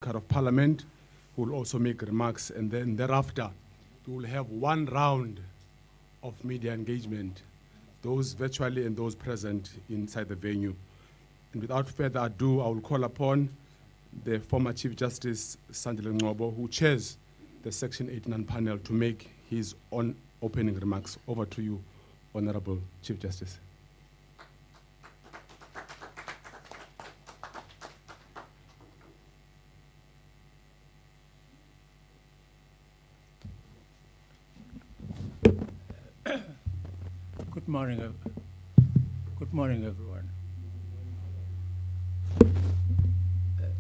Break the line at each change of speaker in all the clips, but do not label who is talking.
of Parliament, who will also make remarks, and then thereafter we will have one round of media engagement, those virtually and those present inside the venue. And without further ado, I will call upon the former Chief Justice Sandile Ngcobo, who chairs the Section 89 panel, to make his own opening remarks. Over to you, Honorable Chief Justice.
Good morning, everyone.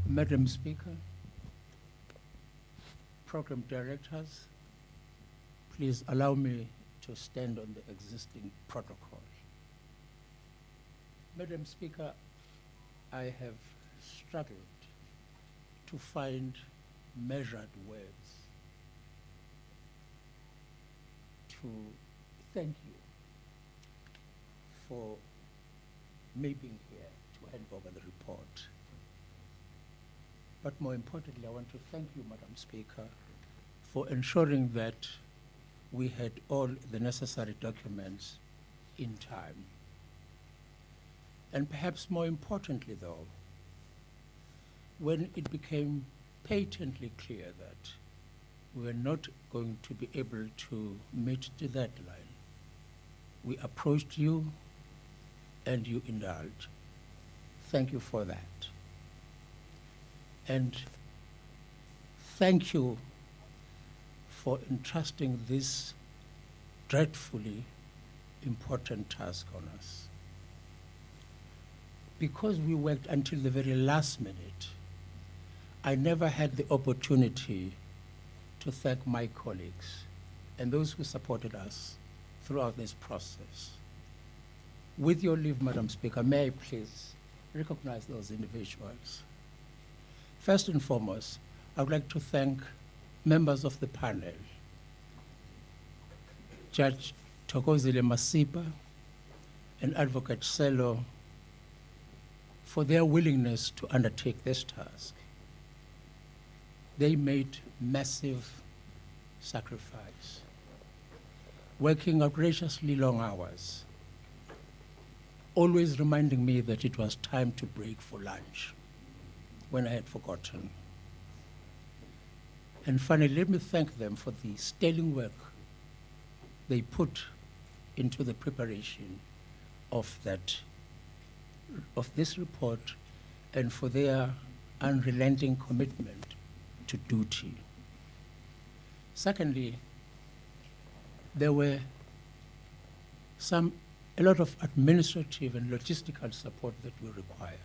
Madam Speaker, Program Directors, please allow me to stand on the existing protocol. Madam Speaker, I have struggled to find measured words to thank you for me being here to hand over the report. But more importantly, I want to thank you, Madam Speaker, for ensuring that we had all the necessary documents in time. And perhaps more importantly, though, when it became patently clear that we were not going to be able to meet the deadline, we approached you and you indulged. Thank you for that. And thank you for entrusting this dreadfully important task on us. Because we worked until the very last minute, I never had the opportunity to thank my colleagues and those who supported us throughout this process. With your leave, Madam Speaker, may I please recognize those individuals. First and foremost, I would like to thank members of the panel, Judge Thokozile Masipa and Advocate Selo, for their willingness to undertake this task. They made massive sacrifice, working outrageously long hours, always reminding me that it was time to break for lunch when I had forgotten. And finally, let me thank them for the sterling work they put into the preparation of this report, and for their unrelenting commitment to duty. Secondly, there were a lot of administrative and logistical support that we required.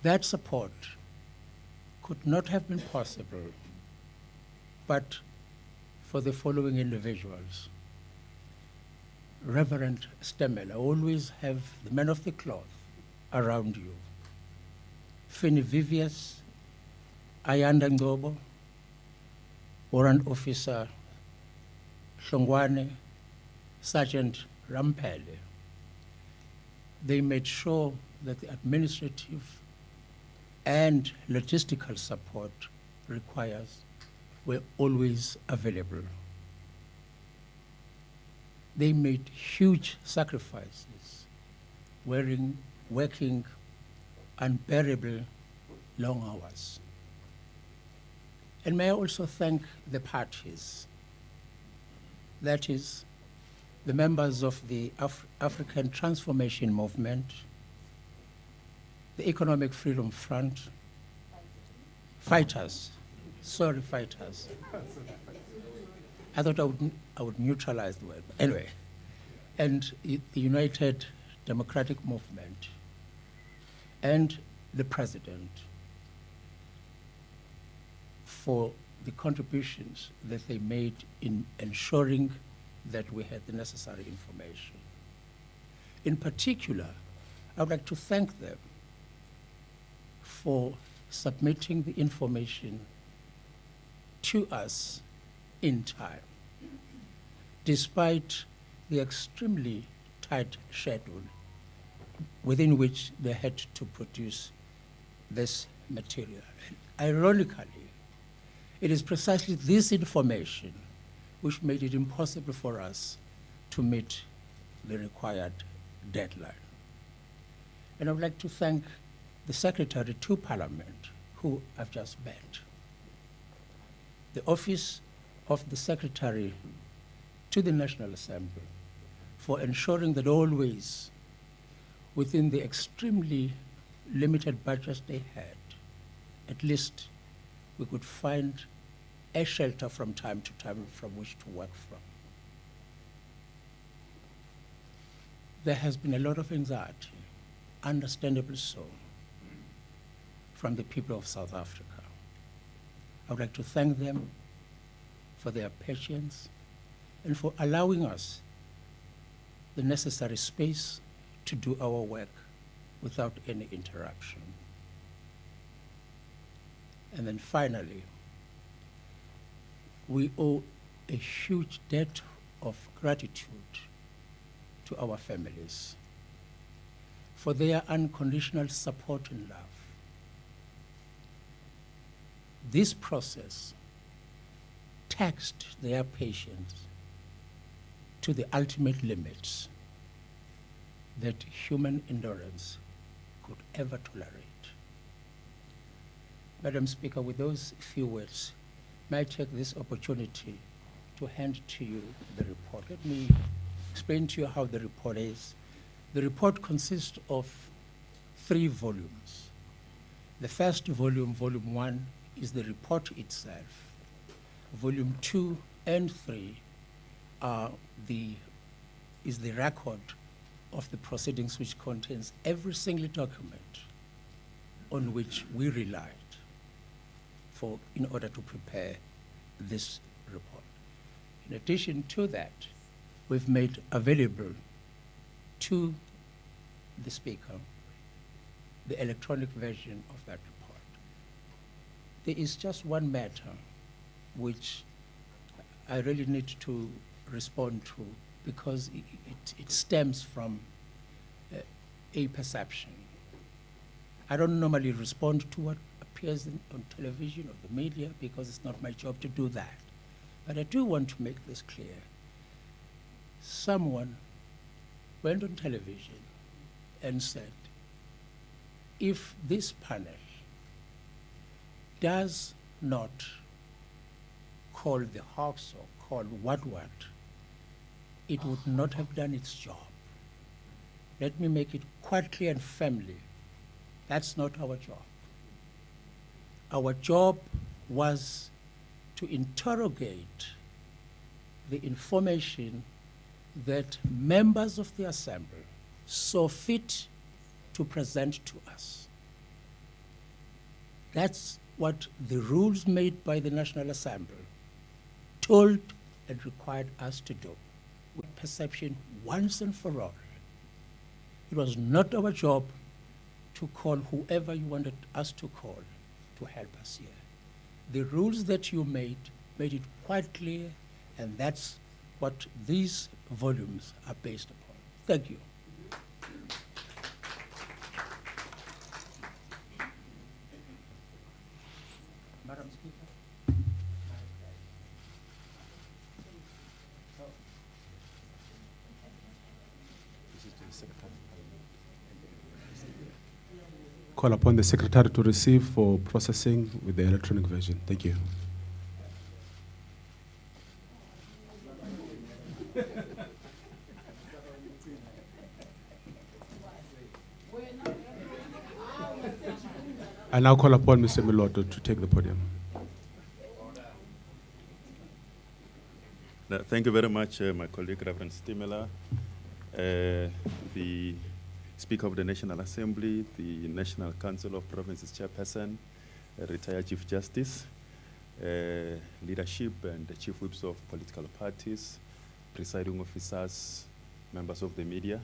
That support could not have been possible but for the following individuals. Reverend Stemela, always have the man of the cloth around you. Fini Vivius, Ayanda Ngcobo, Warrant Officer Hlongwane, Sergeant Rampele. They made sure that the administrative and logistical support requires were always available. They made huge sacrifices, working unbearable long hours. And may I also thank the parties, that is, the members of the African Transformation Movement, the Economic Freedom Front, fighters. I thought I would neutralize the word. Anyway, and the United Democratic Movement, and the President for the contributions that they made in ensuring that we had the necessary information. In particular, I would like to thank them for submitting the information to us in time, despite the extremely tight schedule within which they had to produce this material. And ironically, it is precisely this information which made it impossible for us to meet the required deadline. And I would like to thank the Secretary to Parliament, who I've just met, the Office of the Secretary to the National Assembly for ensuring that always, within the extremely limited budget they had, at least we could find a shelter from time to time from which to work from. There has been a lot of anxiety, understandably so, from the people of South Africa. I would like to thank them for their patience and for allowing us the necessary space to do our work without any interruption. And then finally, we owe a huge debt of gratitude to our families for their unconditional support and love. This process taxed their patience to the ultimate limits that human endurance could ever tolerate. Madam Speaker, with those few words, may I take this opportunity to hand to you the report. Let me explain to you how the report is. The report consists of 3 volumes. The first volume, volume 1, is the report itself. Volume 2 and 3 is the record of the proceedings, which contains every single document on which we relied in order to prepare this report. In addition to that, we've made available to the Speaker the electronic version of that report. There is just one matter which I really need to respond to because it stems from a perception. I don't normally respond to what appears on television or the media because it's not my job to do that. But I do want to make this clear. Someone went on television and said, if this panel does not call the Hawks or call what, it would not have done its job. Let me make it quite clear and firmly, that's not our job. Our job was to interrogate the information that members of the Assembly saw fit to present to us. That's what the rules made by the National Assembly told and required us to do. With perception once and for all. It was not our job to call whoever you wanted us to call to help us here. The rules that you made it quite clear, and that's what these volumes are based upon. Thank you. Madam Speaker.
Call upon the Secretary to receive for processing with the electronic version. Thank you. I now call upon Mr. Miloto to take the podium.
Thank you very much, my colleague, Reverend Stimela, the Speaker of the National Assembly, the National Council of Provinces Chairperson, retired Chief Justice, leadership and the Chief Whips of political parties, presiding officers, members of the media.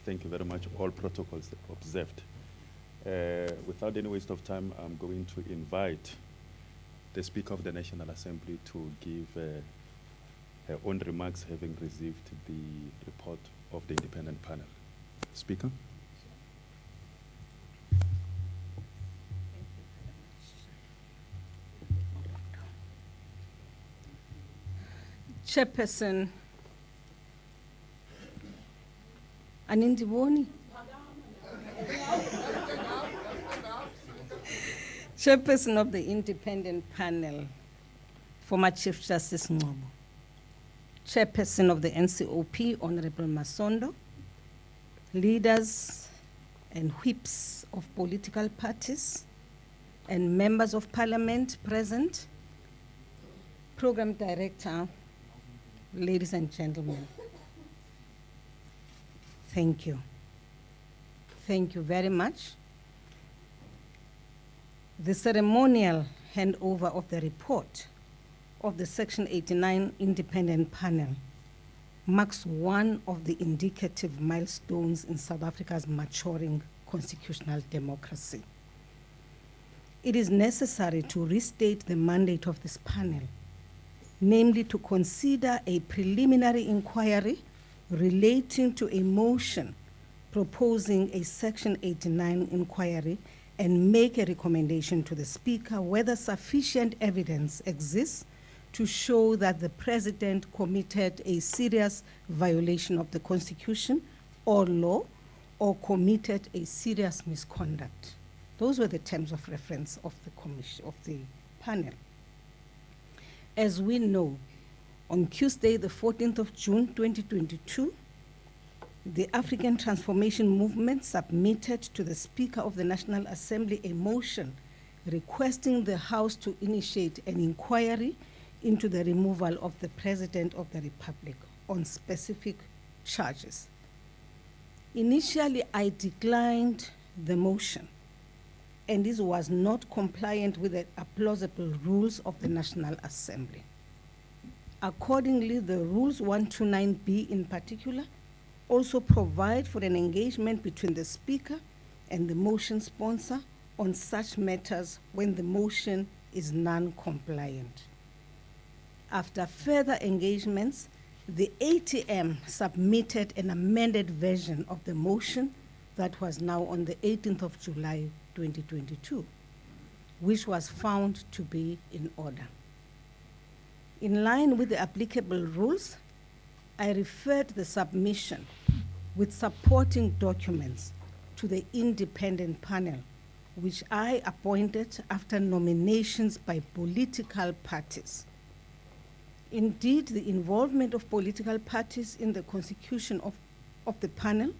Thank you very much, all protocols observed. Without any waste of time, I'm going to invite the Speaker of the National Assembly to give her own remarks, having received the report of the independent panel. Speaker.
Thank you. Chairperson Anindiboni. Chairperson of the Independent Panel, former Chief Justice Ngcobo. Chairperson of the NCOP, Honorable Masondo. Leaders and whips of political parties and members of parliament present. Program Director, ladies and gentlemen. Thank you. Thank you very much. The ceremonial handover of the report of the Section 89 Independent Panel marks one of the indicative milestones in South Africa's maturing constitutional democracy. It is necessary to restate the mandate of this panel, namely to consider a preliminary inquiry relating to a motion proposing a Section 89 inquiry and make a recommendation to the Speaker whether sufficient evidence exists to show that the President committed a serious violation of the Constitution or law or committed a serious misconduct. Those were the terms of reference of the commission, of the panel. As we know, on Tuesday, the 14th of June, 2022, the African Transformation Movement submitted to the Speaker of the National Assembly a motion requesting the House to initiate an inquiry into the removal of the President of the Republic on specific charges. Initially, I declined the motion, and this was not compliant with the plausible rules of the National Assembly. Accordingly, the Rules 129B in particular also provide for an engagement between the Speaker and the motion sponsor on such matters when the motion is non-compliant. After further engagements, the ATM submitted an amended version of the motion that was now on the 18th of July, 2022, which was found to be in order. In line with the applicable rules, I referred the submission with supporting documents to the independent panel, which I appointed after nominations by political parties. Indeed, the involvement of political parties in the constitution of the panel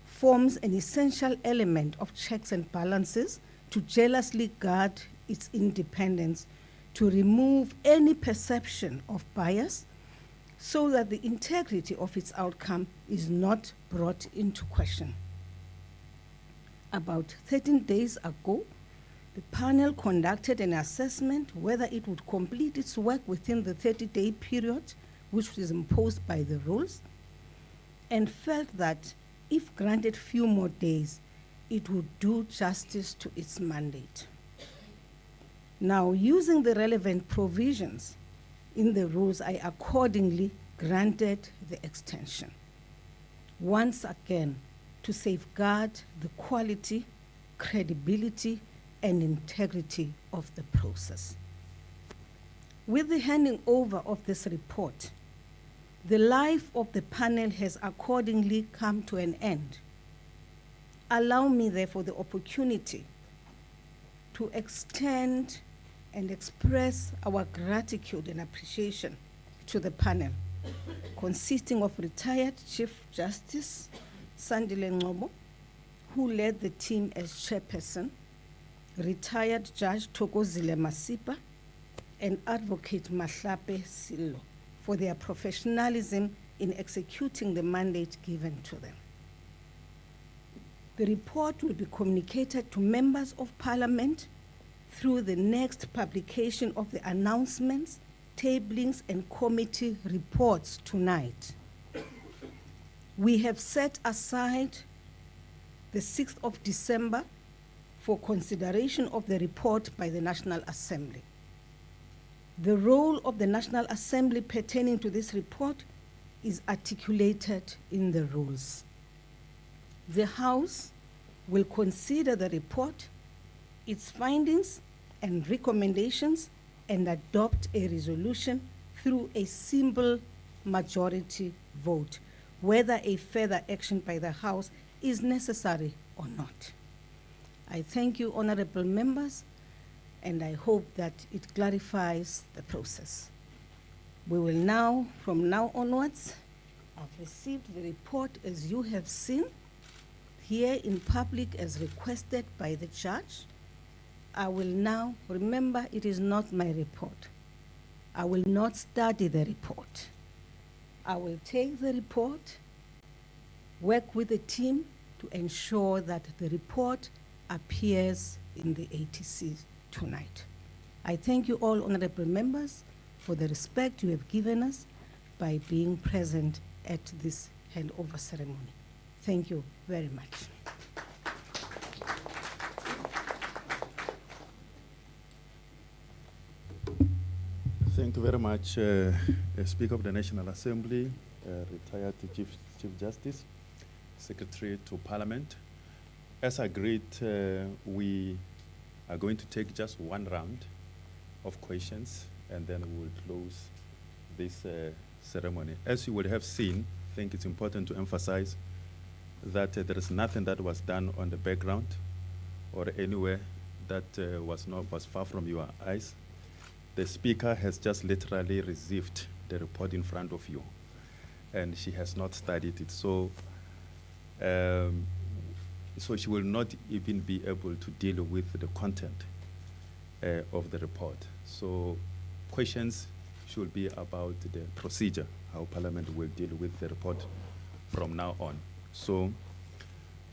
forms an essential element of checks and balances to jealously guard its independence, to remove any perception of bias, so that the integrity of its outcome is not brought into question. About 13 days ago, the panel conducted an assessment whether it would complete its work within the 30-day period which was imposed by the rules, and felt that if granted few more days, it would do justice to its mandate. Now, using the relevant provisions in the rules, I accordingly granted the extension, once again to safeguard the quality, credibility, and integrity of the process. With the handing over of this report, the life of the panel has accordingly come to an end. Allow me, therefore, the opportunity to extend and express our gratitude and appreciation to the panel, consisting of retired Chief Justice Sandile Ngcobo, who led the team as chairperson, retired Judge Thokozile Masipa, and Advocate Mahlape Sillo, for their professionalism in executing the mandate given to them. The report will be communicated to members of Parliament through the next publication of the announcements, tablings, and committee reports tonight. We have set aside the 6th of December for consideration of the report by the National Assembly. The role of the National Assembly pertaining to this report is articulated in the rules. The House will consider the report, its findings and recommendations, and adopt a resolution through a simple majority vote, whether a further action by the House is necessary or not. I thank you, honorable members, and I hope that it clarifies the process. We will now, from now onwards, I've received the report as you have seen here in public as requested by the judge. I will now, remember, it is not my report. I will not study the report. I will take the report, work with the team to ensure that the report appears in the ATC tonight. I thank you all, honorable members, for the respect you have given us by being present at this handover ceremony. Thank you very much.
Thank you very much, Speaker of the National Assembly, retired Chief Justice, Secretary to Parliament. As agreed, we are going to take just one round of questions, and then we will close this ceremony. As you would have seen, I think it's important to emphasize that there is nothing that was done on the background or anywhere that was far from your eyes. The Speaker has just literally received the report in front of you, and she has not studied it. So she will not even be able to deal with the content of the report. So questions should be about the procedure, how Parliament will deal with the report from now on. So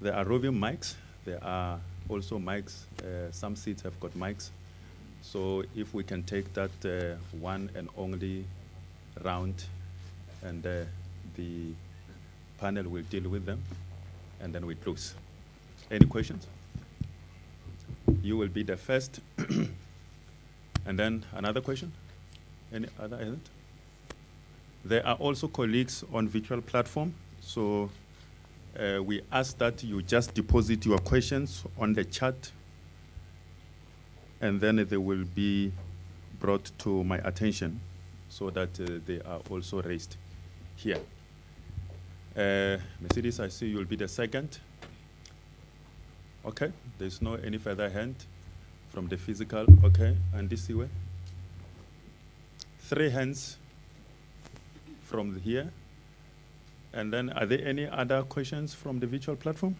there are roving mics. There are also mics. Some seats have got mics. So if we can take that one and only round, and the panel will deal with them, and then we close. Any questions? You will be the first. And then another question? Any other hand? There are also colleagues on virtual platform. So we ask that you just deposit your questions on the chat, and then they will be brought to my attention so that they are also raised here. Mercedes, I see you'll be the second. Okay, there's no any further hand from the physical. Okay, and this way. 3 hands from here. And then are there any other questions from the virtual platform?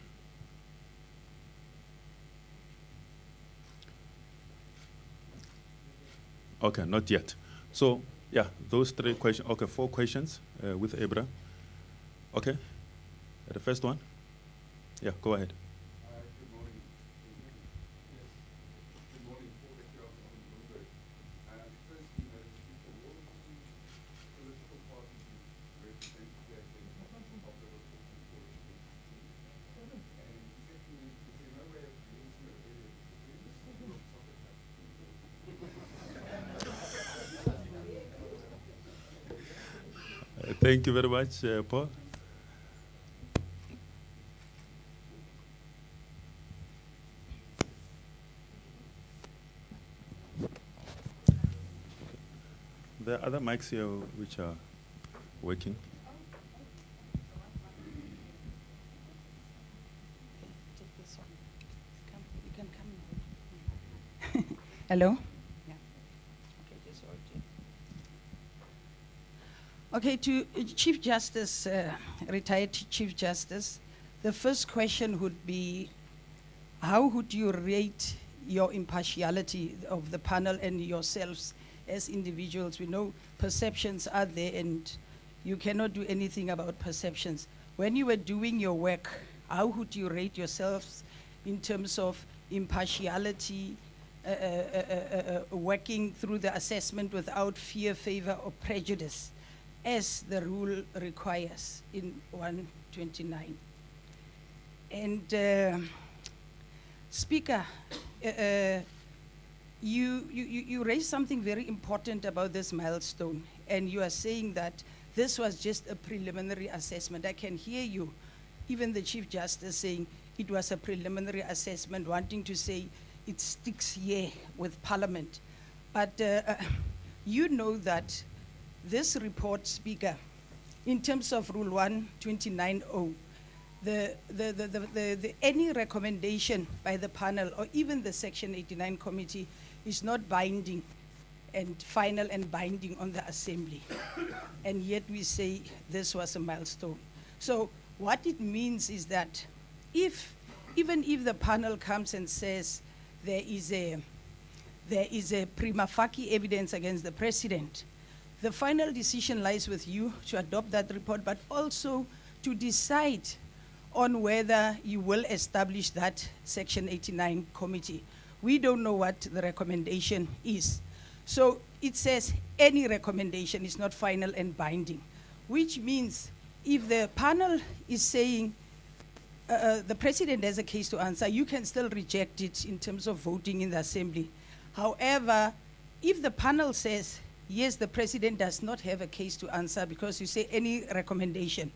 Okay, not yet. So, yeah, those 3 questions. Okay, 4 questions with Ebra. Okay, the first one. Yeah, go ahead.
Good morning. Yes. Good morning, Paul Lecter from Bloomberg. Firstly, all of the political parties represented here in the report report. And secondly, is there no way of creating a very
Thank you very much, Paul. There are other mics here which are working.
Hello? Yeah. Okay, just hold it. Okay, to Chief Justice, retired Chief Justice, the first question would be, how would you rate your impartiality of the panel and yourselves as individuals? We know perceptions are there and you cannot do anything about perceptions. When you were doing your work, how would you rate yourselves in terms of impartiality, working through the assessment without fear, favor, or prejudice, as the rule requires in 129? And Speaker, you raised something very important about this milestone, and you are saying that this was just a preliminary assessment. I can hear you, even the Chief Justice, saying it was a preliminary assessment, wanting to say it sticks here with Parliament. But you know that this report, Speaker, in terms of Rule 129.0, any recommendation by the panel or even the Section 89 committee is not binding and final and binding on the assembly. And yet we say this was a milestone. So what it means is that even if the panel comes and says there is a prima facie evidence against the president, the final decision lies with you to adopt that report, but also to decide on whether you will establish that Section 89 committee. We don't know what the recommendation is. So it says any recommendation is not final and binding, which means if the panel is saying the president has a case to answer, you can still reject it in terms of voting in the assembly. However, if the panel says, yes, the president does not have a case to answer because you say any recommendation,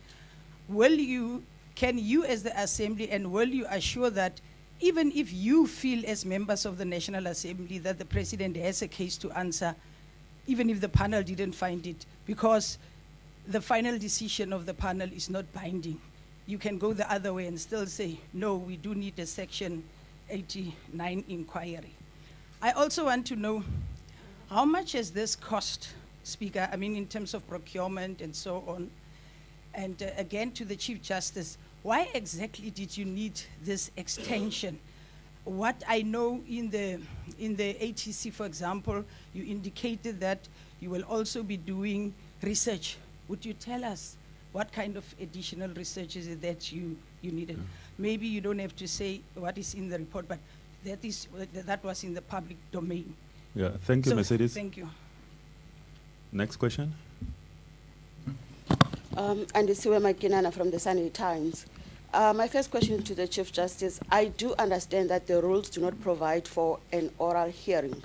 can you as the assembly, and will you assure that even if you feel as members of the National Assembly that the president has a case to answer, even if the panel didn't find it, because the final decision of the panel is not binding, you can go the other way and still say, no, we do need a Section 89 inquiry. I also want to know, how much has this cost, Speaker? I mean, in terms of procurement and so on. And again, to the Chief Justice, why exactly did you need this extension? What I know in the ATC, for example, you indicated that you will also be doing research. Would you tell us what kind of additional research is it that you needed? Maybe you don't have to say what is in the report, but that was in the public domain.
Yeah, thank you,
So,
Mercedes.
Thank you.
Next question.
Nosiviwe Makinana from the Sunday Times. My first question to the Chief Justice, I do understand that the rules do not provide for an oral hearing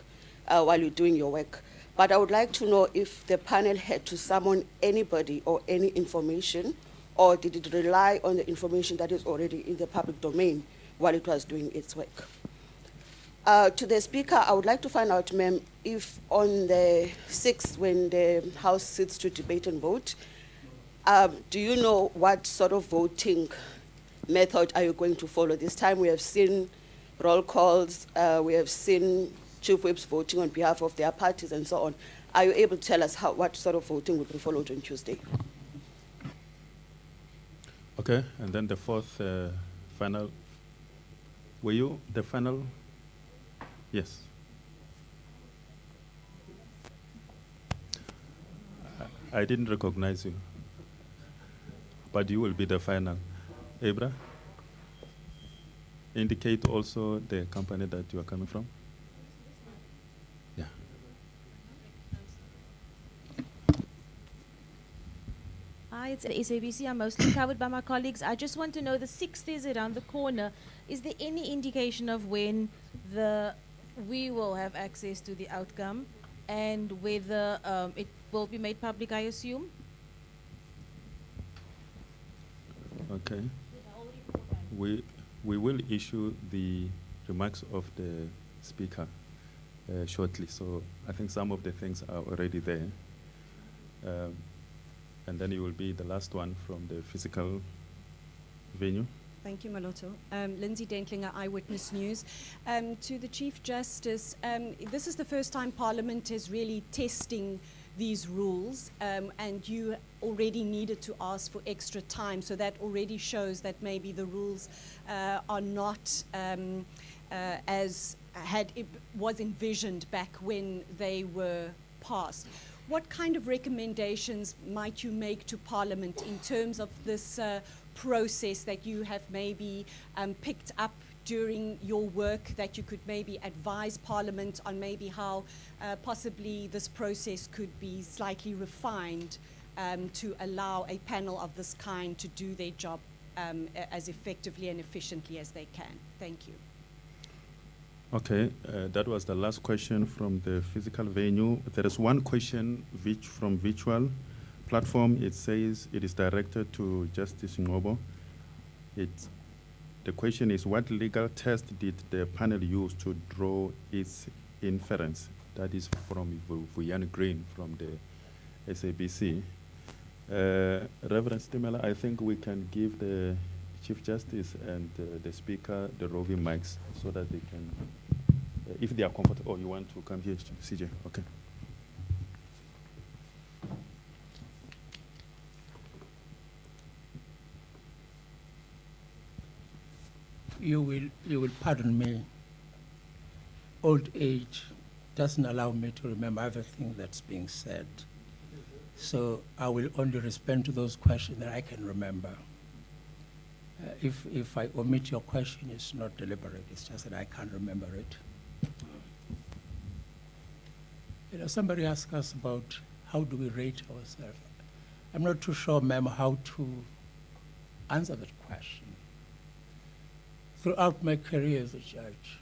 while you're doing your work, but I would like to know if the panel had to summon anybody or any information, or did it rely on the information that is already in the public domain while it was doing its work? To the Speaker, I would like to find out, ma'am, if on the 6th, when the House sits to debate and vote, do you know what sort of voting method are you going to follow? This time we have seen roll calls, we have seen chief whips voting on behalf of their parties and so on. Are you able to tell us what sort of voting will be followed on Tuesday?
Okay, and then the fourth final. Were you the final? Yes. I didn't recognize you, but you will be the final. Abra, indicate also the company that you are coming from. Yeah.
Hi, it's SABC. I'm mostly covered by my colleagues. I just want to know, the 6th is around the corner. Is there any indication of when we will have access to the outcome, and whether it will be made public, I assume?
Okay. We will issue the remarks of the Speaker shortly. So I think some of the things are already there. And then you will be the last one from the physical venue.
Thank you, Maloto. Lindsay Denklinger, Eyewitness News. To the Chief Justice, this is the first time Parliament is really testing these rules, and you already needed to ask for extra time, so that already shows that maybe the rules are not as it was envisioned back when they were passed. What kind of recommendations might you make to Parliament in terms of this process that you have maybe picked up during your work, that you could maybe advise Parliament on maybe how possibly this process could be slightly refined to allow a panel of this kind to do their job as effectively and efficiently as they can? Thank you.
Okay, that was the last question from the physical venue. There is one question from virtual platform. It says it is directed to Justice Ngcobo. The question is, what legal test did the panel use to draw its inference? That is from Vuyani Green from the SABC. Reverend Stimela, I think we can give the Chief Justice and the Speaker the roving mics so that they can, if they are comfortable. Oh, you want to come here, CJ? Okay.
You will pardon me. Old age doesn't allow me to remember everything that's being said. So I will only respond to those questions that I can remember. If I omit your question, it's not deliberate, it's just that I can't remember it. You know, somebody asked us about how do we rate ourselves. I'm not too sure, ma'am, how to answer that question. Throughout my career as a judge,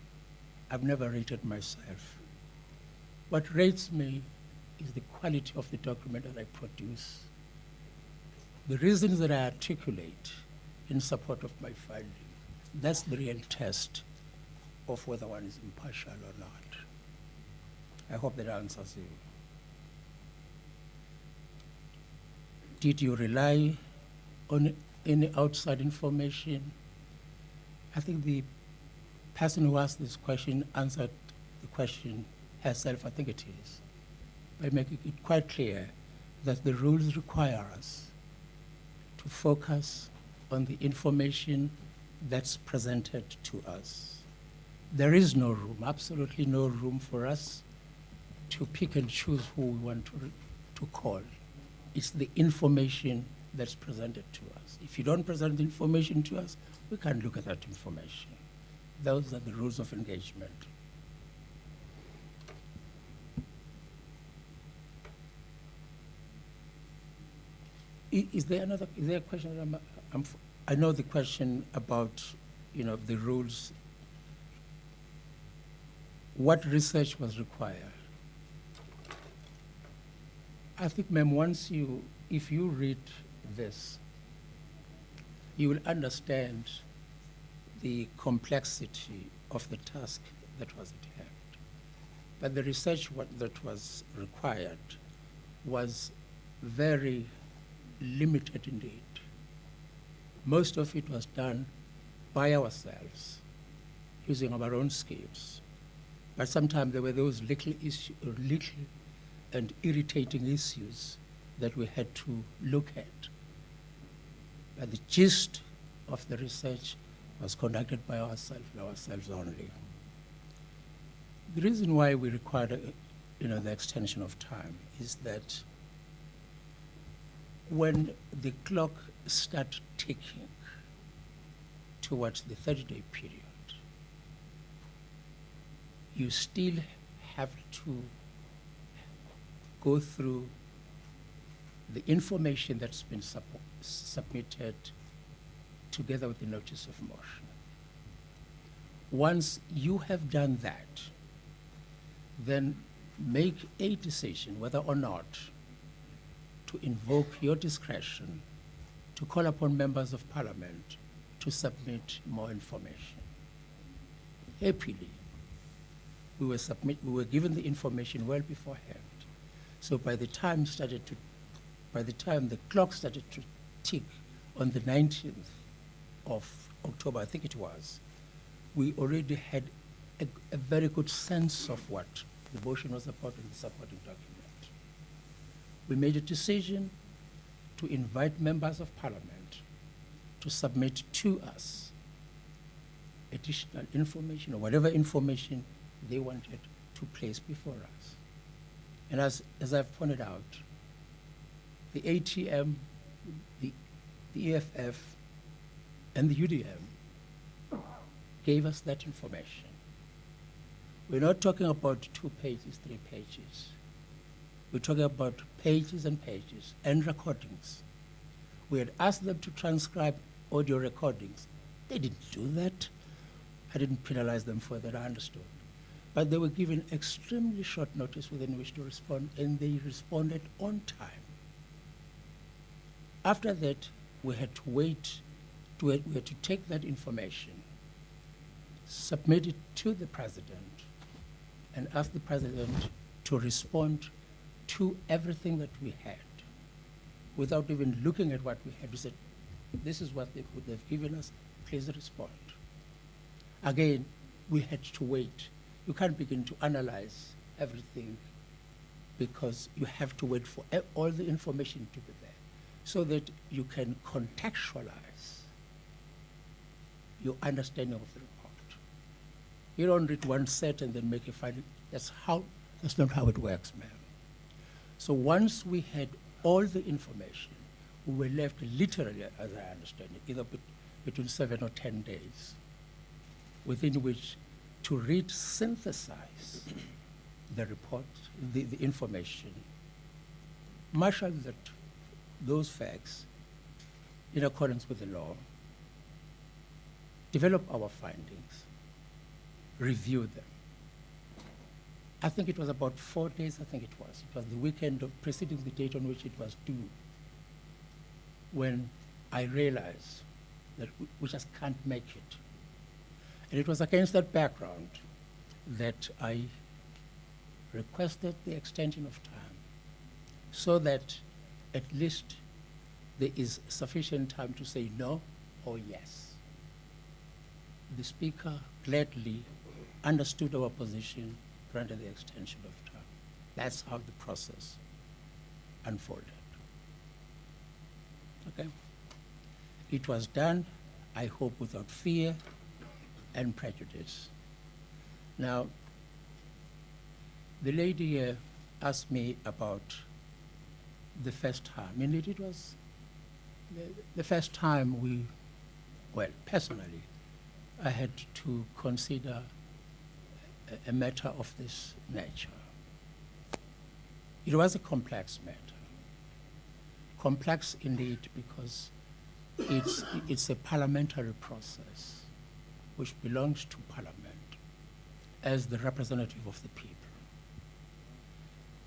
I've never rated myself. What rates me is the quality of the document that I produce, the reasons that I articulate in support of my finding. That's the real test of whether one is impartial or not. I hope that answers you. Did you rely on any outside information? I think the person who asked this question answered the question herself, I think it is, by making it quite clear that the rules require us to focus on the information that's presented to us. There is no room, absolutely no room for us to pick and choose who we want to call. It's the information that's presented to us. If you don't present the information to us, we can't look at that information. Those are the rules of engagement. Is there a question? I know the question about, you know, the rules. What research was required? I think, ma'am, if you read this, you will understand the complexity of the task that was at hand. But the research that was required was very limited indeed. Most of it was done by ourselves, using our own skills. But sometimes there were those little and irritating issues that we had to look at. But the gist of the research was conducted by ourselves and ourselves only. The reason why we required the extension of time is that when the clock starts ticking towards the 30-day period, you still have to go through the information that's been submitted together with the notice of motion. Once you have done that, then make a decision whether or not to invoke your discretion to call upon members of parliament to submit more information. Happily, we were given the information well beforehand. So by the time the clock started to tick on the 19th of October, I think it was, we already had a very good sense of what the motion was about in the supporting document. We made a decision to invite members of parliament to submit to us additional information or whatever information they wanted to place before us. And as I've pointed out, the ATM, the EFF, and the UDM gave us that information. We're not talking about 2 pages, 3 pages. We're talking about pages and pages and recordings. We had asked them to transcribe audio recordings. They didn't do that. I didn't penalize them for that, I understood. But they were given extremely short notice within which to respond, and they responded on time. After that, we had to wait, we had to take that information, submit it to the president, and ask the president to respond to everything that we had. without even looking at what we had. We said, this is what they've given us, please respond. Again, we had to wait. You can't begin to analyze everything because you have to wait for all the information to be there so that you can contextualize your understanding of the report. You don't read one set and then make a final. That's not how it works, ma'am. So once we had all the information, we were left literally, as I understand it, either between 7 or 10 days, within which to read, synthesize the report, the information, marshal those facts in accordance with the law, develop our findings, review them. I think it was about 4 days, It was the weekend preceding the date on which it was due, when I realized that we just can't make it. And it was against that background that I requested the extension of time so that at least there is sufficient time to say no or yes. The Speaker gladly understood our position, granted the extension of time. That's how the process unfolded. Okay? It was done, I hope, without fear and prejudice. Now, the lady here asked me about the first time. Indeed, it was the first time personally, I had to consider a matter of this nature. It was a complex matter. Complex indeed because it's a parliamentary process which belongs to Parliament as the representative of the people.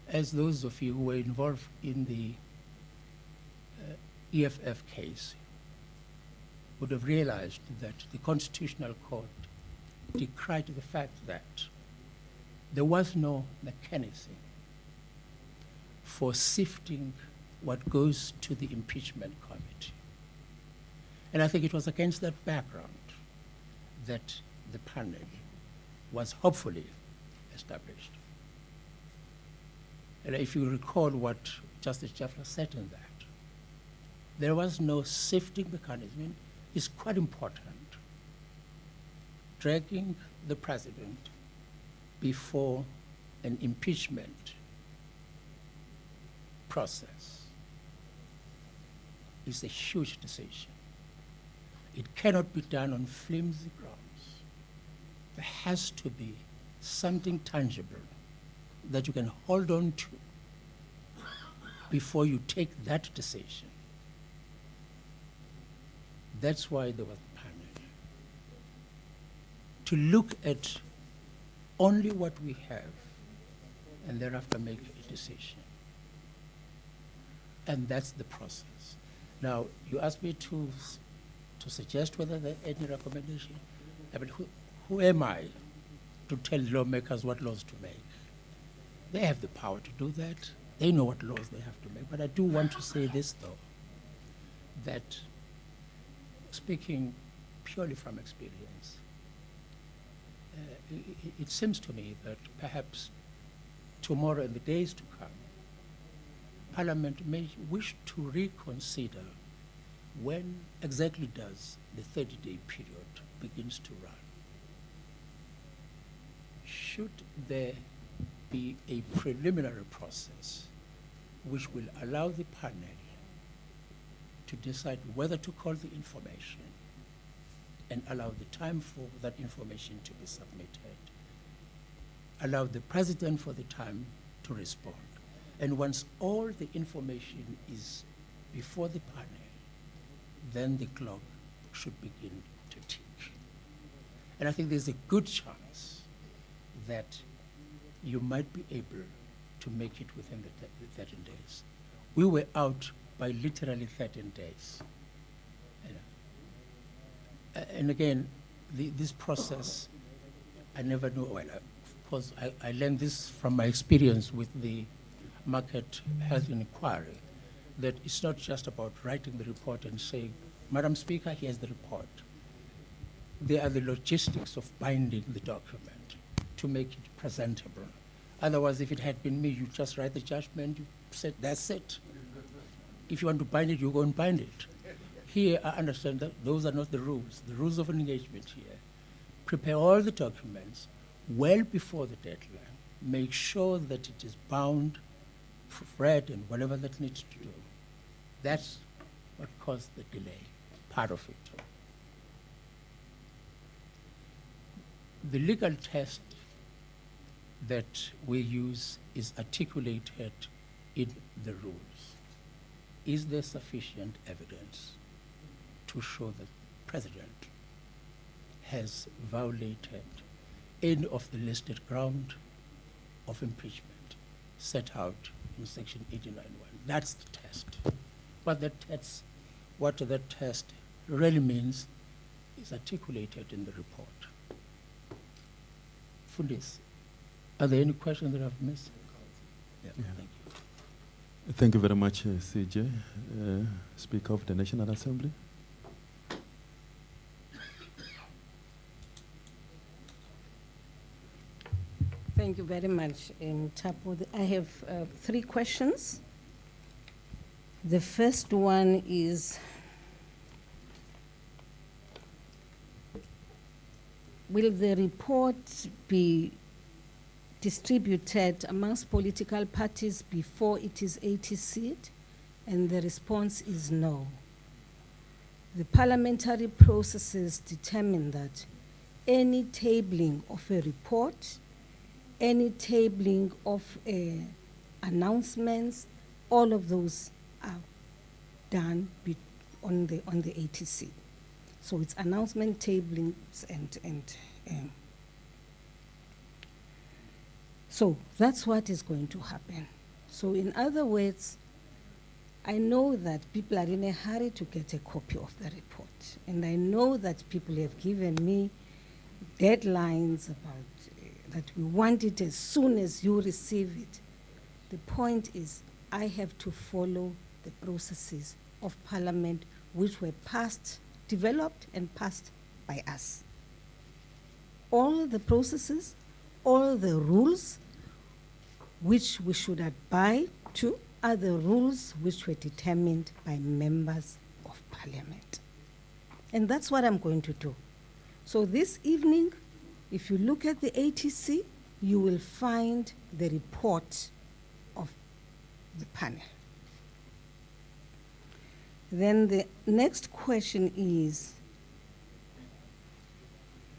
As those of you who were involved in the EFF case would have realized that the Constitutional Court decried the fact that there was no mechanism for sifting what goes to the impeachment committee. And I think it was against that background that the panel was hopefully established. And if you recall what Justice Jeffler said in that, there was no sifting mechanism. It's quite important. Dragging the president before an impeachment process is a huge decision. It cannot be done on flimsy grounds. There has to be something tangible that you can hold on to before you take that decision. That's why there was a panel. To look at only what we have and thereafter make a decision. And that's the process. Now, you asked me to suggest whether there are any recommendation. I mean, who am I to tell lawmakers what laws to make? They have the power to do that. They know what laws they have to make. But I do want to say this, though, that speaking purely from experience, it seems to me that perhaps tomorrow and the days to come, Parliament may wish to reconsider when exactly does the 30-day period begins to run. Should there be a preliminary process which will allow the panel to decide whether to call the information and allow the time for that information to be submitted, allow the president for the time to respond. And once all the information is before the panel, then the clock should begin to tick. And I think there's a good chance that you might be able to make it within the 13 days. We were out by literally 13 days. And again, this process, I never knew, well, of course, I learned this from my experience with the market health inquiry, that it's not just about writing the report and saying, Madam Speaker, here's the report. There are the logistics of binding the document to make it presentable. Otherwise, if it had been me, you just write the judgment, you said, that's it. If you want to bind it, you go and bind it. Here, I understand that those are not the rules. The rules of engagement here. Prepare all the documents well before the deadline. Make sure that it is bound, read, and whatever that needs to do. That's what caused the delay, part of it. The legal test that we use is articulated in the rules. Is there sufficient evidence to show that the President has violated any of the listed ground of impeachment set out in Section 89.1? That's the test. What that test really means is articulated in the report. Fundis, are there any questions that I've missed? Yeah. Thank you.
Thank you very much, CJ. Speaker of the National Assembly.
Thank you very much, Tapo. I have 3 questions. The first one is, will the report be distributed amongst political parties before it is ATC'd? And the response is no. The parliamentary processes determine that any tabling of a report, any tabling of announcements, all of those are done on the ATC. So it's announcement tablings and so that's what is going to happen. So in other words, I know that people are in a hurry to get a copy of the report. And I know that people have given me deadlines about that we want it as soon as you receive it. The point is, I have to follow the processes of Parliament which were developed and passed by us. All the processes, all the rules which we should abide to are the rules which were determined by members of Parliament. And that's what I'm going to do. So this evening, if you look at the ATC, you will find the report of the panel. Then the next question is,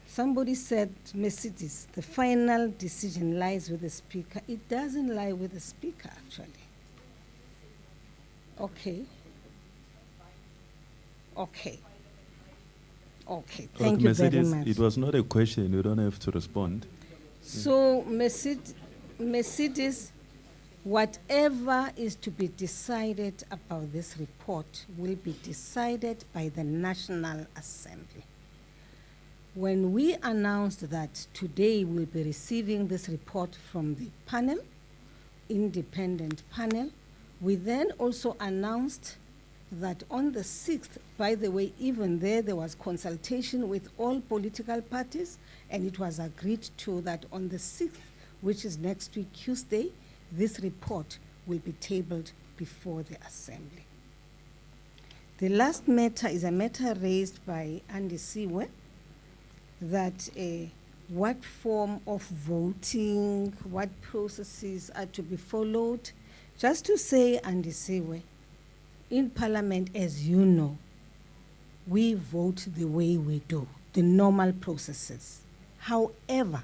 somebody said, Mercedes, the final decision lies with the Speaker. It doesn't lie with the Speaker, actually. Okay. Okay. Okay, thank you very much.
It was not a question, you don't have to respond.
So, Mercedes, whatever is to be decided about this report will be decided by the National Assembly. When we announced that today we'll be receiving this report from the panel, independent panel, we then also announced that on the 6th, by the way, even there was consultation with all political parties, and it was agreed to that on the 6th, which is next week, Tuesday, this report will be tabled before the Assembly. The last matter is a matter raised by Nosiviwe, that what form of voting, what processes are to be followed. Just to say, Nosiviwe, in Parliament, as you know, we vote the way we do, the normal processes. However,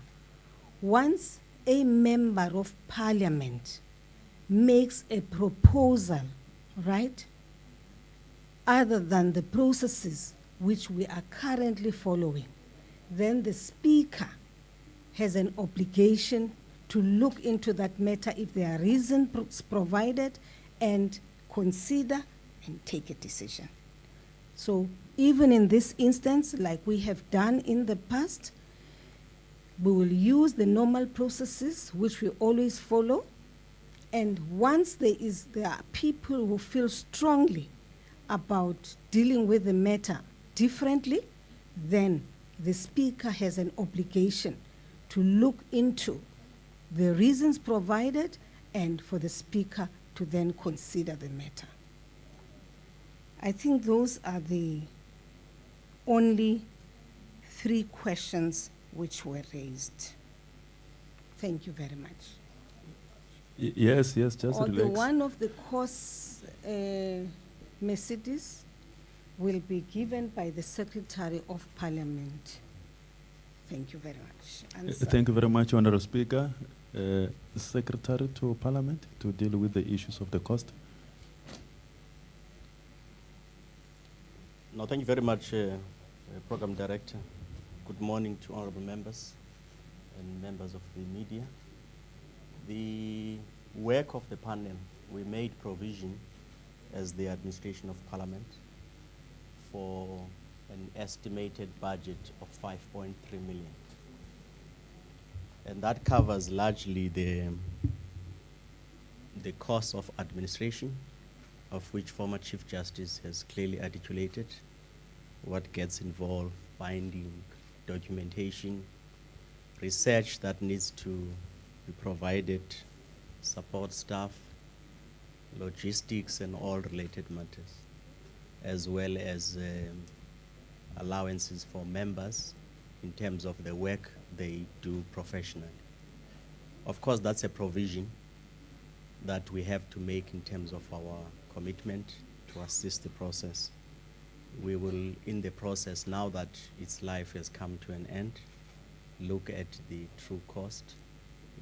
once a member of Parliament makes a proposal, right, other than the processes which we are currently following, then the Speaker has an obligation to look into that matter if there are reasons provided and consider and take a decision. So even in this instance, like we have done in the past, we will use the normal processes which we always follow, And once there are people who feel strongly about dealing with the matter differently, then the Speaker has an obligation to look into the reasons provided and for the Speaker to then consider the matter. I think those are the only 3 questions which were raised. Thank you very much.
Yes, just
Or
relax.
the one of the course Mercedes will be given by the Secretary of Parliament. Thank you very much. Answer.
Thank you very much, Honourable Speaker. Secretary to Parliament to deal with the issues of the cost.
No, thank you very much, Program Director. Good morning to honourable members and members of the media. The work of the panel, we made provision as the administration of Parliament for an estimated budget of 5.3 million. And that covers largely the cost of administration, of which former Chief Justice has clearly articulated what gets involved, finding, documentation, research that needs to be provided, support staff, logistics and all related matters, as well as allowances for members in terms of the work they do professionally. Of course, that's a provision that we have to make in terms of our commitment to assist the process. We will, in the process, now that its life has come to an end, look at the true cost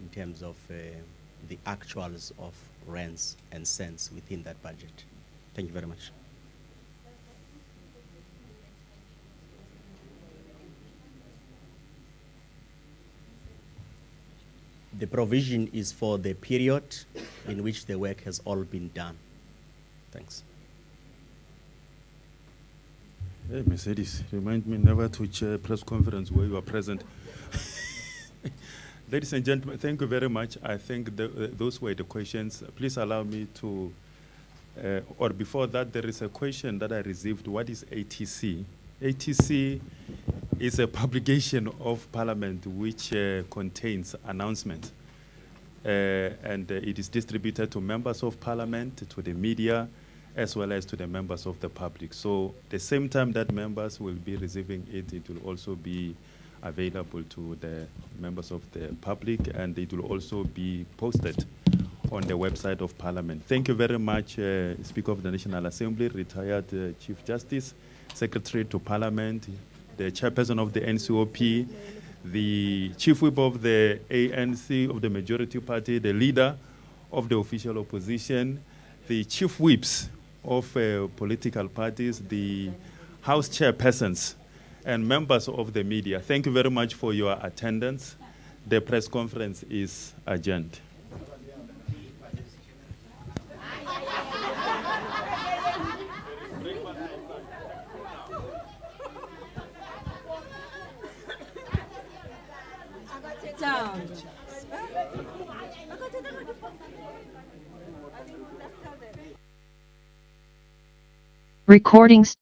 in terms of the actuals of rents and cents within that budget. Thank you very much. The provision is for the period in which the work has all been done. Thanks.
Hey, Mercedes, remind me never to chair a press conference where you are present. Ladies and gentlemen, thank you very much. I think those were the questions. Please allow me to, or before that, there is a question that I received. What is ATC? ATC is a publication of Parliament which contains announcements. And it is distributed to members of Parliament, to the media, as well as to the members of the public. So the same time that members will be receiving it, it will also be available to the members of the public, and it will also be posted on the website of Parliament. Thank you very much, Speaker of the National Assembly, retired Chief Justice, Secretary to Parliament, the Chairperson of the NCOP, the Chief Whip of the ANC of the Majority Party, the Leader of the Official Opposition, the Chief Whips of political parties, the House Chairpersons, and members of the media. Thank you very much for your attendance. The press conference is adjourned.
Recordings